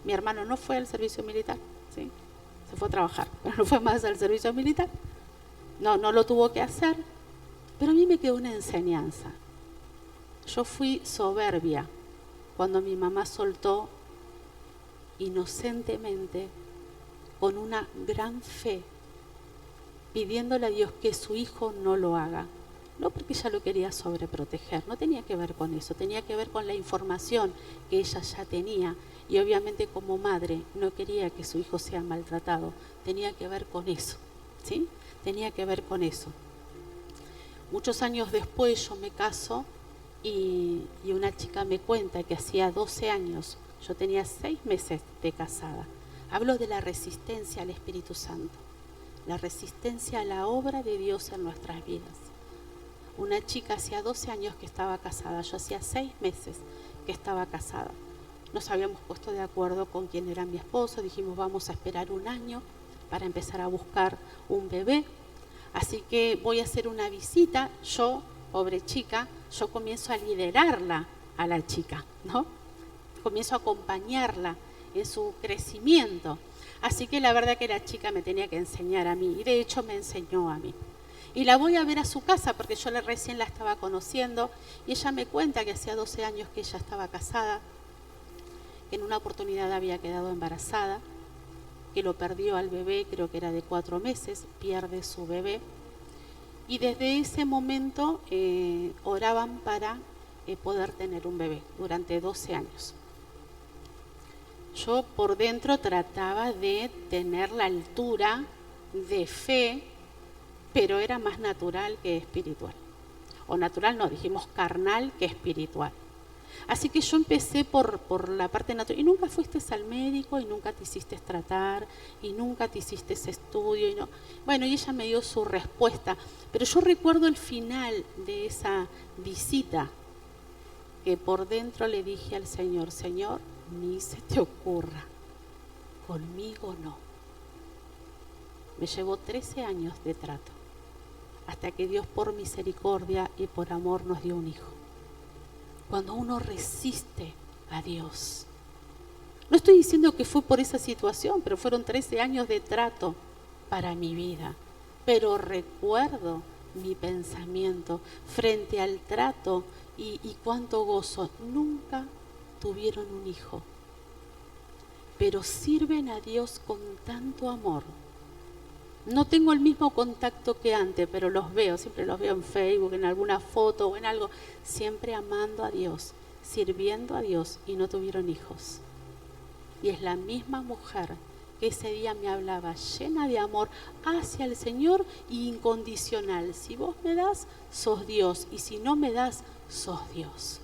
Mi hermano no fue al servicio militar, ¿sí? Se fue a trabajar, pero no fue más al servicio militar. No lo tuvo que hacer, pero a mí me quedó una enseñanza. Yo fui soberbia cuando mi mamá soltó inocentemente, con una gran fe, pidiéndole a Dios que su hijo no lo haga. No porque ella lo quería sobreproteger, no tenía que ver con eso, tenía que ver con la información que ella ya tenía, y obviamente como madre no quería que su hijo sea maltratado, tenía que ver con eso, ¿sí? Tenía que ver con eso. Muchos años después yo me caso y una chica me cuenta que hacía 12 años, yo tenía 6 meses de casada. Hablo de la resistencia al Espíritu Santo, la resistencia a la obra de Dios en nuestras vidas. Una chica hacía 12 años que estaba casada, yo hacía 6 meses que estaba casada. Nos habíamos puesto de acuerdo con quién era mi esposo, dijimos vamos a esperar un año para empezar a buscar un bebé. Así que voy a hacer una visita, yo, pobre chica, yo comienzo a liderarla a la chica, ¿no? Comienzo a acompañarla en su crecimiento. Así que la verdad que la chica me tenía que enseñar a mí, y de hecho me enseñó a mí. Y la voy a ver a su casa porque yo recién la estaba conociendo, y ella me cuenta que hacía 12 años que ella estaba casada, que en una oportunidad había quedado embarazada, que lo perdió al bebé, creo que era de 4 meses, pierde su bebé. Y desde ese momento oraban para poder tener un bebé durante 12 años. Yo por dentro trataba de tener la altura de fe, pero era más natural que espiritual. o natural no, dijimos carnal que espiritual. Así que yo empecé por la parte natural. Y nunca fuiste al médico, y nunca te hiciste tratar, y nunca te hiciste ese estudio. Y no. Bueno, y ella me dio su respuesta. Pero yo recuerdo el final de esa visita, que por dentro le dije al Señor, Señor, ni se te ocurra, conmigo no. Me llevó 13 años de trato, hasta que Dios por misericordia y por amor nos dio un hijo. Cuando uno resiste a Dios. No estoy diciendo que fue por esa situación, pero fueron 13 años de trato para mi vida. Pero recuerdo mi pensamiento frente al trato y cuánto gozo. Nunca tuvieron un hijo, pero sirven a Dios con tanto amor. No tengo el mismo contacto que antes, pero los veo, siempre los veo en Facebook, en alguna foto o en algo, siempre amando a Dios, sirviendo a Dios, y no tuvieron hijos. Y es la misma mujer que ese día me hablaba, llena de amor hacia el Señor y incondicional. Si vos me das, sos Dios, y si no me das, sos Dios.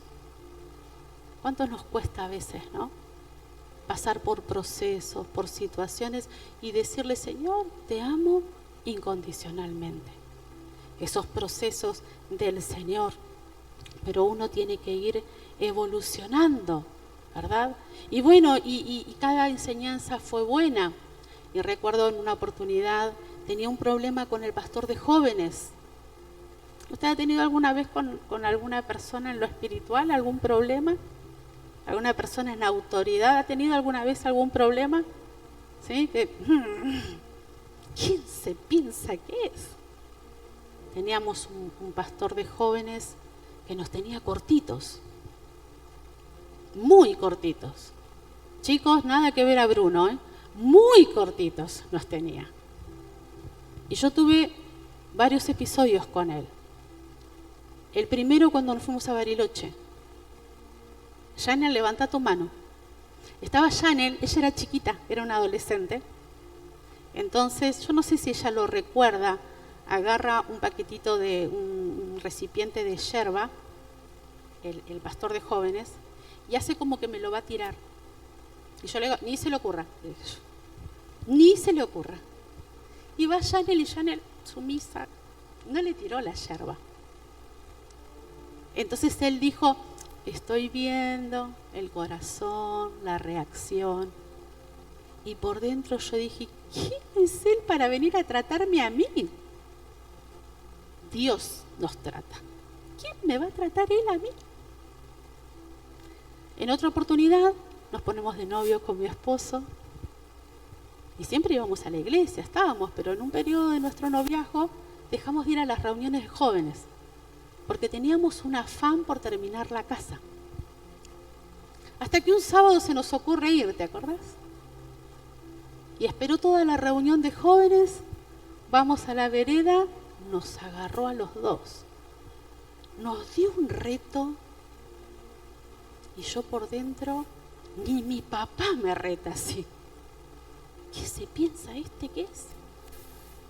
¿Cuánto nos cuesta a veces, no? Pasar por procesos, por situaciones y decirle, Señor, te amo incondicionalmente. Esos procesos del Señor, pero uno tiene que ir evolucionando, ¿verdad? Y bueno, y cada enseñanza fue buena. Y recuerdo en una oportunidad, tenía un problema con el pastor de jóvenes. ¿Usted ha tenido alguna vez con alguna persona en lo espiritual algún problema? ¿Alguna persona en autoridad ha tenido alguna vez algún problema? ¿Sí? ¿Quién se piensa que es? Teníamos un pastor de jóvenes que nos tenía cortitos, muy cortitos. Chicos, nada que ver a Bruno, muy cortitos nos tenía. Y yo tuve varios episodios con él. El primero cuando nos fuimos a Bariloche. Janel, levanta tu mano. Estaba Janel, ella era chiquita, era una adolescente. Entonces, yo no sé si ella lo recuerda, agarra un paquetito de un recipiente de yerba, el pastor de jóvenes, y hace como que me lo va a tirar. Y yo le digo, ni se le ocurra. Ni se le ocurra. Y va Janel, y Janel, sumisa, no le tiró la yerba. Entonces él dijo, estoy viendo el corazón, la reacción. Y por dentro yo dije, ¿quién es él para venir a tratarme a mí? Dios nos trata. ¿Quién me va a tratar él a mí? En otra oportunidad nos ponemos de novio con mi esposo. Y siempre íbamos a la iglesia, estábamos, pero en un periodo de nuestro noviazgo dejamos de ir a las reuniones de jóvenes. Porque teníamos un afán por terminar la casa. Hasta que un sábado se nos ocurre ir, ¿te acordás? Y esperó toda la reunión de jóvenes, vamos a la vereda, nos agarró a los dos. Nos dio un reto y yo por dentro, ni mi papá me reta así. ¿Qué se piensa este que es?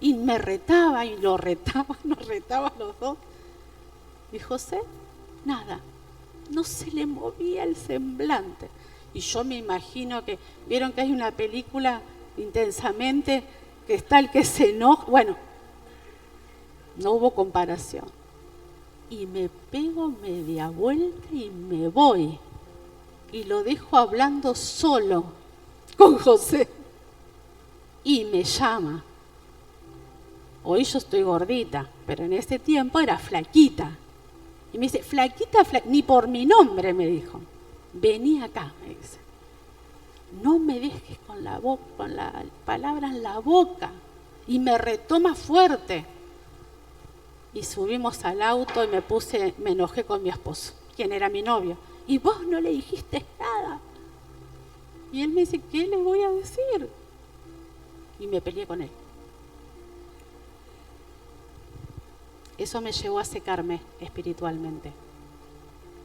Y me retaba y lo retaba, nos retaba a los dos. Y José, nada, no se le movía el semblante. Y yo me imagino que, vieron que hay una película Intensamente, que está el que se enoja. Bueno, no hubo comparación. Y me pego media vuelta y me voy. Y lo dejo hablando solo con José. Y me llama. Hoy yo estoy gordita, pero en ese tiempo era flaquita. Y me dice, flaquita, ni por mi nombre me dijo. Vení acá, me dice. No me dejes con la boca, con la palabra en la boca. Y me retó más fuerte. Y subimos al auto y me enojé con mi esposo, quien era mi novio. Y vos no le dijiste nada. Y él me dice, ¿qué le voy a decir? Y me peleé con él. Eso me llevó a secarme espiritualmente.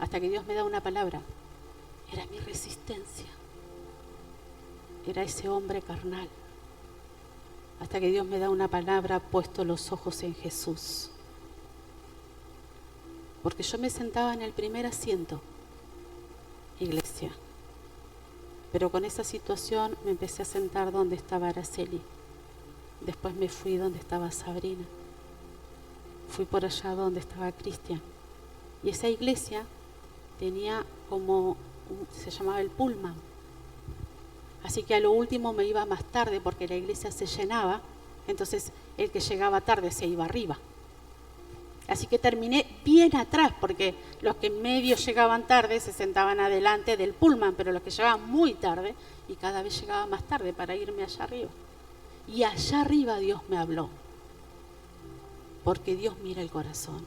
Hasta que Dios me da una palabra. Era mi resistencia. Era ese hombre carnal. Hasta que Dios me da una palabra, puesto los ojos en Jesús. porque yo me sentaba en el primer asiento, iglesia. Pero con esa situación me empecé a sentar donde estaba Araceli. Después me fui donde estaba Sabrina. Fui por allá donde estaba Cristian. Y esa iglesia tenía se llamaba el Pullman. Así que a lo último me iba más tarde porque la iglesia se llenaba. Entonces el que llegaba tarde se iba arriba. Así que terminé bien atrás, porque los que medio llegaban tarde se sentaban adelante del Pullman, pero los que llegaban muy tarde, y cada vez llegaba más tarde para irme allá arriba. Y allá arriba Dios me habló, porque Dios mira el corazón.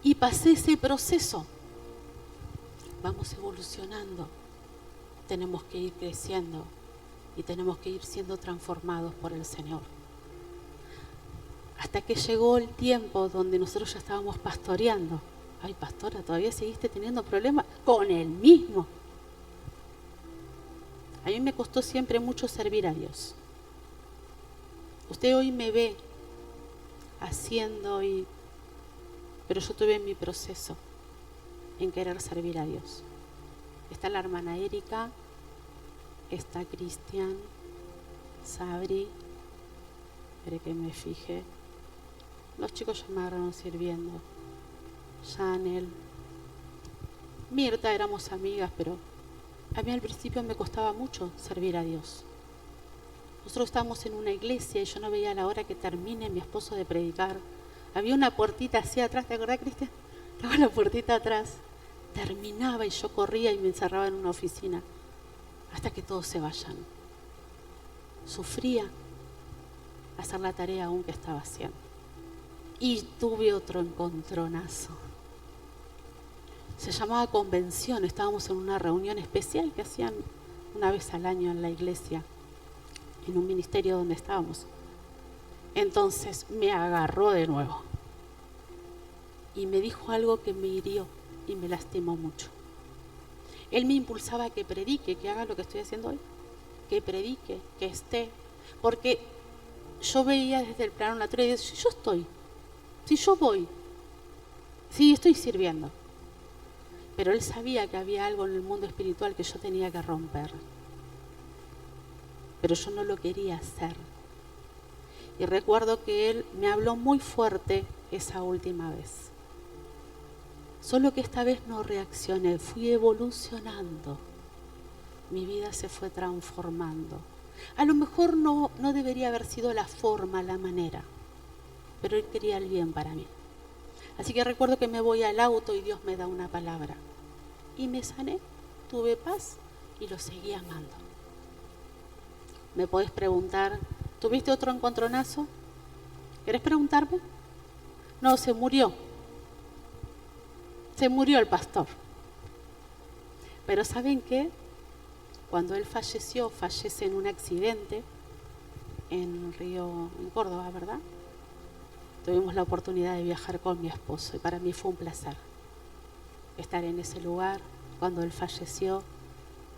Y pasé ese proceso. Vamos evolucionando, tenemos que ir creciendo y tenemos que ir siendo transformados por el Señor. Hasta que llegó el tiempo donde nosotros ya estábamos pastoreando. Ay, pastora, ¿todavía seguiste teniendo problemas? Con el mismo. A mí me costó siempre mucho servir a Dios. Usted hoy me ve haciendo pero yo tuve mi proceso en querer servir a Dios. Está la hermana Erika, está Cristian, Sabri, espere que me fije. Los chicos ya me agarraron sirviendo. Chanel, Mirta, éramos amigas, pero a mí al principio me costaba mucho servir a Dios. Nosotros estábamos en una iglesia y yo no veía la hora que termine mi esposo de predicar. Había una puertita así atrás, ¿te acordás, Cristian? Estaba la puertita atrás. Terminaba y yo corría y me encerraba en una oficina hasta que todos se vayan. Sufría hacer la tarea aún que estaba haciendo. Y tuve otro encontronazo. Se llamaba convención. Estábamos en una reunión especial que hacían una vez al año en la iglesia, en un ministerio donde estábamos. Entonces me agarró de nuevo y me dijo algo que me hirió y me lastimó mucho. Él me impulsaba a que predique, que haga lo que estoy haciendo hoy, que predique, que esté, porque yo veía desde el plano natural y decía, yo estoy, si yo voy, sí estoy sirviendo. Pero él sabía que había algo en el mundo espiritual que yo tenía que romper. Pero yo no lo quería hacer. Y recuerdo que él me habló muy fuerte esa última vez. Solo que esta vez no reaccioné, fui evolucionando. Mi vida se fue transformando. A lo mejor no debería haber sido la forma, la manera, pero él quería el bien para mí. Así que recuerdo que me voy al auto y Dios me da una palabra. Y me sané, tuve paz y lo seguí amando. Me podés preguntar, ¿tuviste otro encontronazo? ¿Querés preguntarme? No, se murió. Se murió el pastor. Pero ¿saben qué? Cuando él falleció, fallece en un accidente en Córdoba, ¿verdad? Tuvimos la oportunidad de viajar con mi esposo y para mí fue un placer estar en ese lugar cuando él falleció,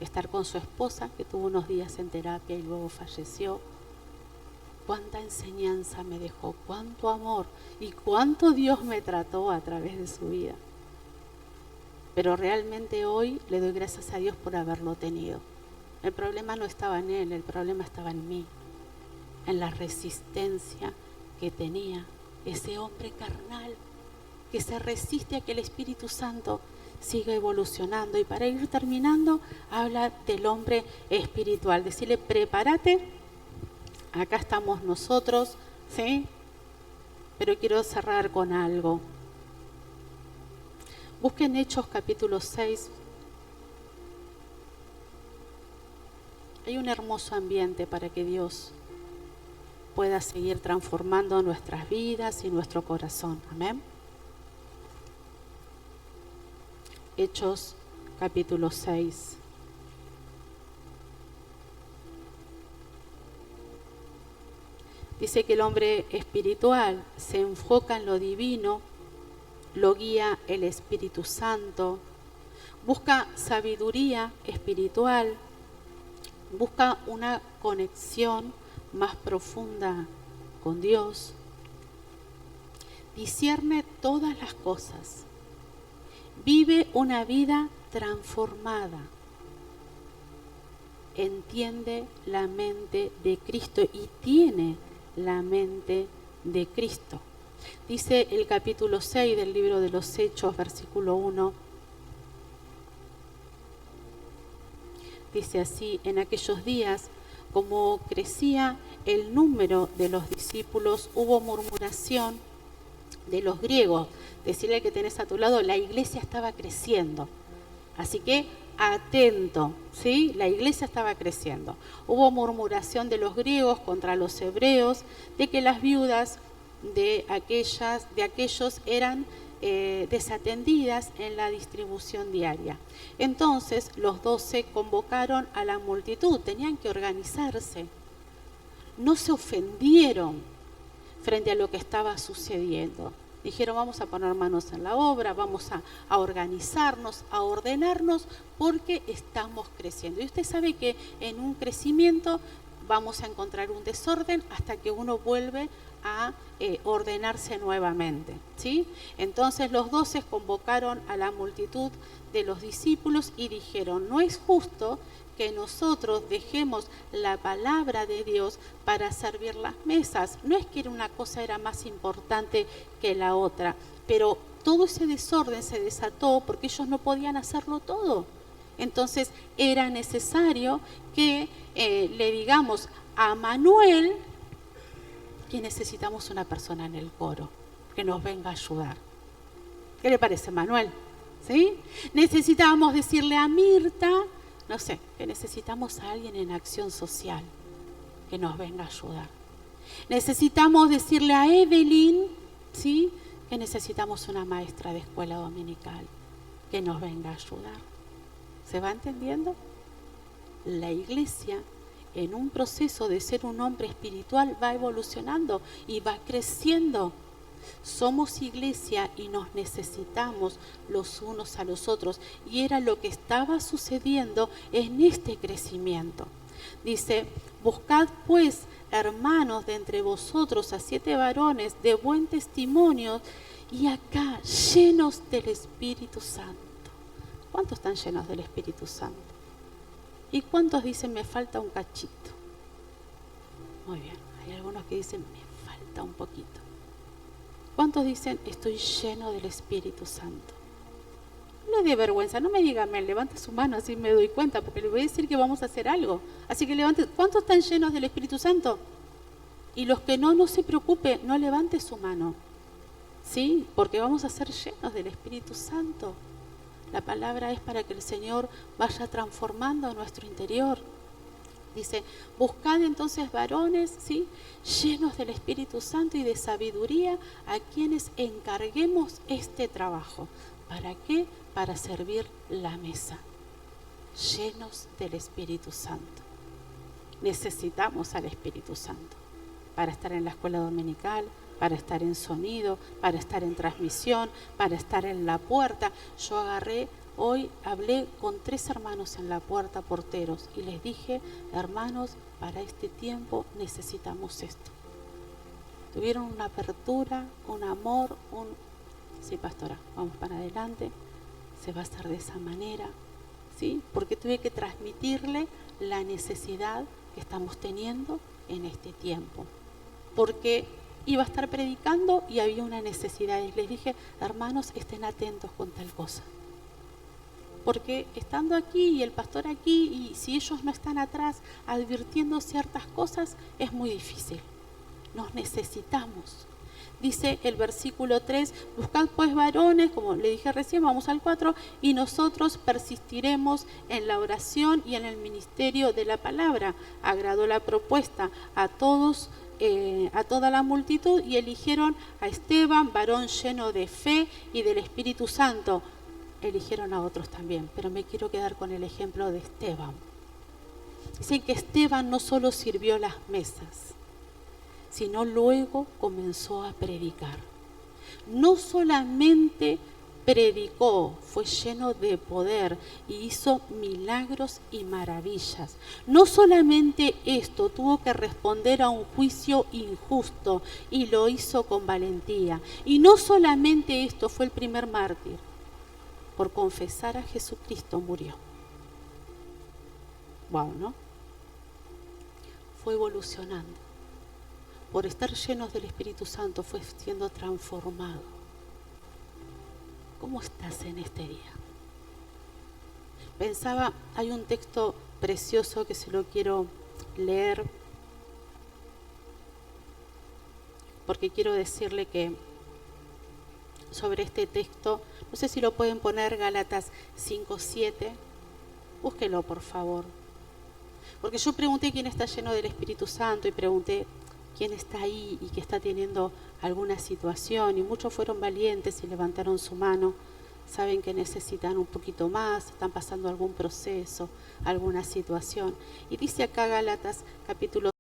estar con su esposa que tuvo unos días en terapia y luego falleció. Cuánta enseñanza me dejó, cuánto amor y cuánto Dios me trató a través de su vida. Pero realmente hoy le doy gracias a Dios por haberlo tenido. El problema no estaba en él, el problema estaba en mí, en la resistencia que tenía ese hombre carnal que se resiste a que el Espíritu Santo siga evolucionando. Y para ir terminando, habla del hombre espiritual. Decirle, prepárate, acá estamos nosotros, ¿sí? Pero quiero cerrar con algo. Busquen Hechos capítulo 6. Hay un hermoso ambiente para que Dios pueda seguir transformando nuestras vidas y nuestro corazón. Amén. Hechos capítulo 6. Dice que el hombre espiritual se enfoca en lo divino, lo guía el Espíritu Santo, busca sabiduría espiritual, busca una conexión más profunda con Dios. discierne todas las cosas, vive una vida transformada, entiende la mente de Cristo y tiene la mente de Cristo. Dice el capítulo 6 del libro de los Hechos, versículo 1, dice así: en aquellos días, como crecía el número de los discípulos, hubo murmuración de los griegos. Decirle que tenés a tu lado, la iglesia estaba creciendo. Así que atento, ¿sí? La iglesia estaba creciendo. Hubo murmuración de los griegos contra los hebreos, de que las viudas de aquellos eran desatendidas en la distribución diaria. Entonces los 12 convocaron a la multitud, tenían que organizarse. No se ofendieron frente a lo que estaba sucediendo. Dijeron: vamos a poner manos en la obra, vamos a organizarnos, a ordenarnos, porque estamos creciendo. Y usted sabe que en un crecimiento vamos a encontrar un desorden hasta que uno vuelve a ordenarse nuevamente, ¿sí? Entonces los 12 convocaron a la multitud de los discípulos y dijeron: no es justo que nosotros dejemos la palabra de Dios para servir las mesas. No es que una cosa era más importante que la otra, pero todo ese desorden se desató porque ellos no podían hacerlo todo. Entonces era necesario que le digamos a Manuel que necesitamos una persona en el coro que nos venga a ayudar. ¿Qué le parece, Manuel? ¿Sí? Necesitábamos decirle a Mirta, no sé, que necesitamos a alguien en acción social que nos venga a ayudar. Necesitamos decirle a Evelyn, ¿sí?, que necesitamos una maestra de escuela dominical que nos venga a ayudar. ¿Se va entendiendo? La iglesia, en un proceso de ser un hombre espiritual, va evolucionando y va creciendo. Somos iglesia y nos necesitamos los unos a los otros. Y era lo que estaba sucediendo en este crecimiento. Dice: buscad pues, hermanos, de entre vosotros a 7 varones de buen testimonio, y acá llenos del Espíritu Santo. ¿Cuántos están llenos del Espíritu Santo? ¿Y cuántos dicen: me falta un cachito? Muy bien, hay algunos que dicen: me falta un poquito. ¿Cuántos dicen: estoy lleno del Espíritu Santo? No le dé vergüenza, no me diga: me levante su mano, así me doy cuenta, porque le voy a decir que vamos a hacer algo. Así que levante. ¿Cuántos están llenos del Espíritu Santo? Y los que no se preocupe, no levante su mano, ¿sí? Porque vamos a ser llenos del Espíritu Santo. La palabra es para que el Señor vaya transformando nuestro interior. Dice: buscad entonces varones, ¿sí?, llenos del Espíritu Santo y de sabiduría, a quienes encarguemos este trabajo. ¿Para qué? Para servir la mesa. Llenos del Espíritu Santo. Necesitamos al Espíritu Santo para estar en la escuela dominical, para estar en sonido, para estar en transmisión, para estar en la puerta. Yo hoy hablé con 3 hermanos en la puerta, porteros, y les dije: hermanos, para este tiempo necesitamos esto. Tuvieron una apertura, un amor, sí, pastora, vamos para adelante, se va a hacer de esa manera, ¿sí? Porque tuve que transmitirle la necesidad que estamos teniendo en este tiempo. Porque iba a estar predicando y había una necesidad. Y les dije: hermanos, estén atentos con tal cosa. Porque estando aquí y el pastor aquí, y si ellos no están atrás advirtiendo ciertas cosas, es muy difícil. Nos necesitamos. Dice el versículo 3: buscad pues varones, como le dije recién, vamos al 4, y nosotros persistiremos en la oración y en el ministerio de la palabra. Agradó la propuesta a todos, a toda la multitud, y eligieron a Esteban, varón lleno de fe y del Espíritu Santo. Eligieron a otros también, pero me quiero quedar con el ejemplo de Esteban. Dicen que Esteban no solo sirvió las mesas, sino luego comenzó a predicar. No solamente predicó, fue lleno de poder y hizo milagros y maravillas. No solamente esto, tuvo que responder a un juicio injusto y lo hizo con valentía. Y no solamente esto, fue el primer mártir. Por confesar a Jesucristo murió. Wow, ¿no? Fue evolucionando. Por estar llenos del Espíritu Santo fue siendo transformado. ¿Cómo estás en este día? Pensaba, hay un texto precioso que se lo quiero leer, porque quiero decirle que sobre este texto, no sé si lo pueden poner, Gálatas 5:7, búsquelo por favor. Porque yo pregunté quién está lleno del Espíritu Santo y pregunté quién está ahí y que está teniendo alguna situación, y muchos fueron valientes y levantaron su mano. Saben que necesitan un poquito más, están pasando algún proceso, alguna situación. Y dice acá Gálatas capítulo